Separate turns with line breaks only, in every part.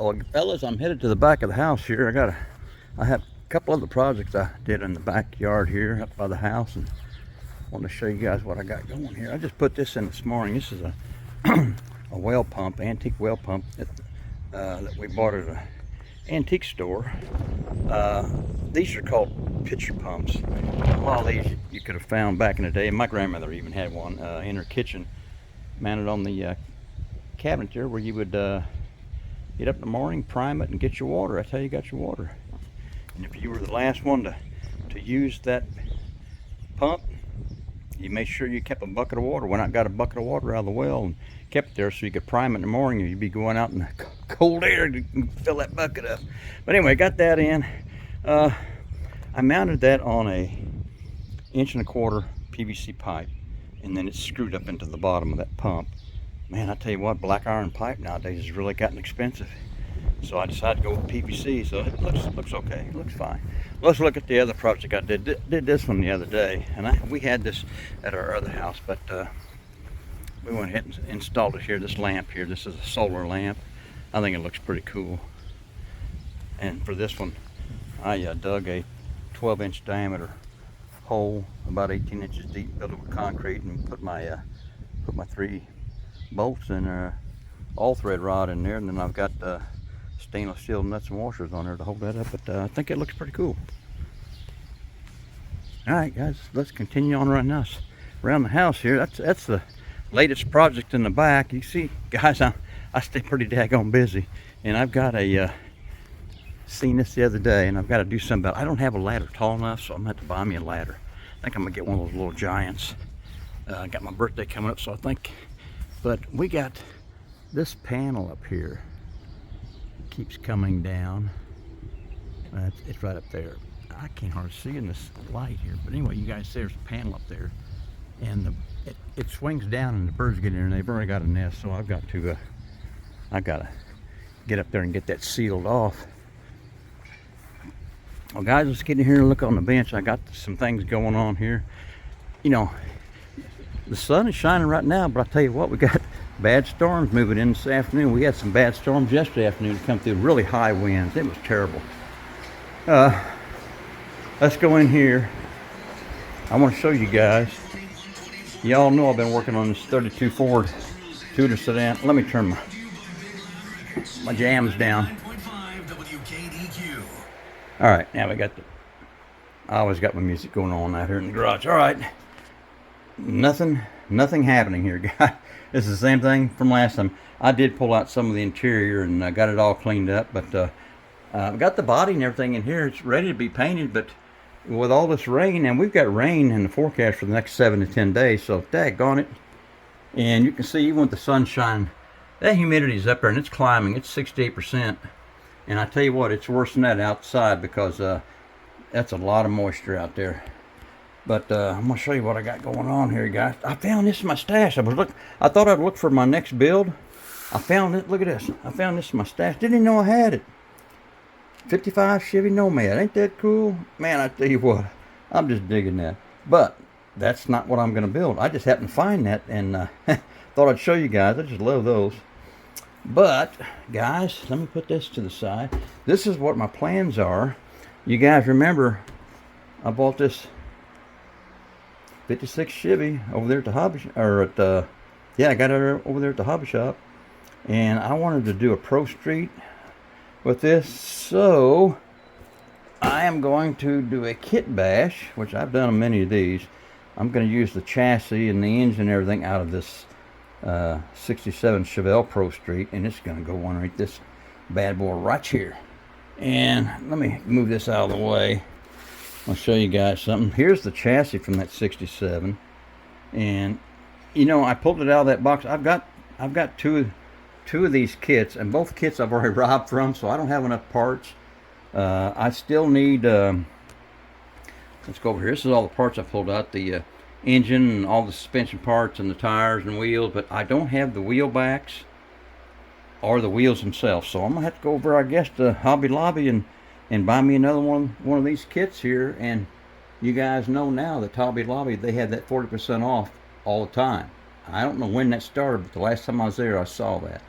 Oh, fellas, I'm headed to the back of the house here. I have a couple other projects I did in the backyard here up by the house, and I want to show you guys what I got going here. I just put this in this morning. This is a a well pump, antique well pump that we bought at an antique store. These are called pitcher pumps. A lot of these you could have found back in the day. My grandmother even had one in her kitchen, mounted on the cabinet there, where you would get up in the morning, prime it, and get your water. That's how you got your water. And if you were the last one to use that pump, you made sure you kept a bucket of water. Went out and got a bucket of water out of the well and kept it there so you could prime it in the morning, and you'd be going out in the cold air to fill that bucket up. But anyway, got that in. I mounted that on a 1.25 inch PVC pipe, and then it's screwed up into the bottom of that pump. Man, I tell you what, black iron pipe nowadays has really gotten expensive. So I decided to go with PVC, so it looks okay, it looks fine. Let's look at the other project I did. Did this one the other day, and we had this at our other house, but we went ahead and installed it here, this lamp here. This is a solar lamp. I think it looks pretty cool. And for this one, I dug a 12-inch diameter hole, about 18 inches deep, built it with concrete, and put my 3 bolts and all thread rod in there, and then I've got stainless steel nuts and washers on there to hold that up. But I think it looks pretty cool. All right, guys, let's continue on around the house here. That's the latest project in the back. You see, guys, I stay pretty daggone busy, and I've got seen this the other day, and I've got to do something about it. I don't have a ladder tall enough, so I'm gonna have to buy me a ladder. I think I'm gonna get one of those little giants. I got my birthday coming up, so I think. But we got this panel up here. It keeps coming down. It's right up there. I can't hardly see in this light here, but anyway, you guys see there's a panel up there, and it swings down, and the birds get in there, and they've already got a nest. So I've got to get up there and get that sealed off. Well, guys, let's get in here and look on the bench. I got some things going on here. You know, the sun is shining right now, but I tell you what, we got bad storms moving in this afternoon. We had some bad storms yesterday afternoon to come through, really high winds. It was terrible. Let's go in here. I want to show you guys. Y'all know I've been working on this 32 Ford Tudor sedan. Let me turn my jams down. All right, now I always got my music going on out here in the garage. All right, nothing happening here, guys. This is the same thing from last time. I did pull out some of the interior and got it all cleaned up, but I've got the body and everything in here. It's ready to be painted, but with all this rain, and we've got rain in the forecast for the next 7 to 10 days, so daggone it. And you can see, even with the sunshine, that humidity's up there, and it's climbing. It's 68%. And I tell you what, it's worse than that outside, because that's a lot of moisture out there. But I'm gonna show you what I got going on here, guys. I found this in my stash. I thought I'd look for my next build. I found it. Look at this. I found this in my stash. Didn't even know I had it. 55 Chevy Nomad. Ain't that cool? Man, I tell you what, I'm just digging that. But that's not what I'm gonna build. I just happened to find that, and thought I'd show you guys. I just love those. But guys, let me put this to the side. This is what my plans are. You guys remember I bought this 56 Chevy over there at the hobby, I got it over there at the hobby shop, and I wanted to do a Pro Street with this, so I am going to do a kit bash, which I've done many of these. I'm going to use the chassis and the engine and everything out of this 67 Chevelle Pro Street, and it's going to go underneath this bad boy right here. And let me move this out of the way. I'll show you guys something. Here's the chassis from that 67, and you know, I pulled it out of that box. I've got two of these kits, and both kits I've already robbed from, so I don't have enough parts. I still need let's go over here. This is all the parts I pulled out, the engine and all the suspension parts and the tires and wheels, but I don't have the wheel backs or the wheels themselves, so I'm gonna have to go over, I guess, to Hobby Lobby and buy me another one of these kits here. And you guys know now that Hobby Lobby, they had that 40% off all the time. I don't know when that started, but the last time I was there, I saw that.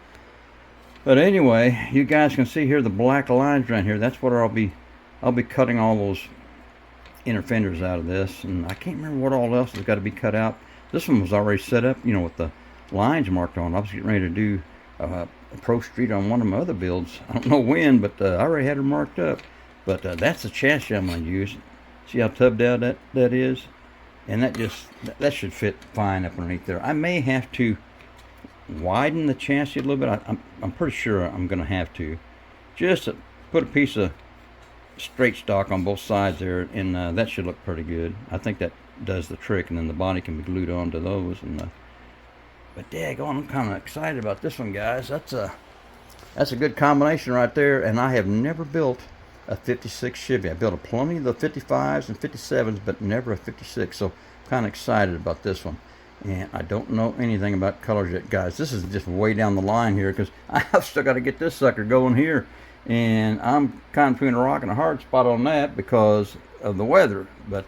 But anyway, you guys can see here the black lines right here. That's what I'll be cutting all those inner fenders out of this, and I can't remember what all else has got to be cut out. This one was already set up, you know, with the lines marked on. I was getting ready to do a Pro Street on one of my other builds. I don't know when, but I already had her marked up. But that's the chassis I'm going to use. See how tubbed out that is? And that should fit fine up underneath there. I may have to widen the chassis a little bit. I'm pretty sure I'm going to have to. Just to put a piece of straight stock on both sides there, and that should look pretty good. I think that does the trick, and then the body can be glued onto those. And but daggone, I'm kind of excited about this one, guys. That's a good combination right there. And I have never built a 56 Chevy. I built plenty of the 55s and 57s, but never a 56. So I'm kind of excited about this one. And I don't know anything about colors yet, guys. This is just way down the line here, because I've still got to get this sucker going here. And I'm kind of between a rock and a hard spot on that because of the weather. But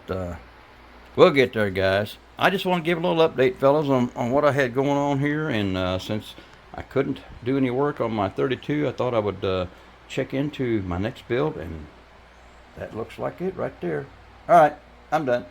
we'll get there, guys. I just want to give a little update, fellas, on what I had going on here. And since I couldn't do any work on my 32, I thought I would check into my next build. And that looks like it right there. All right, I'm done.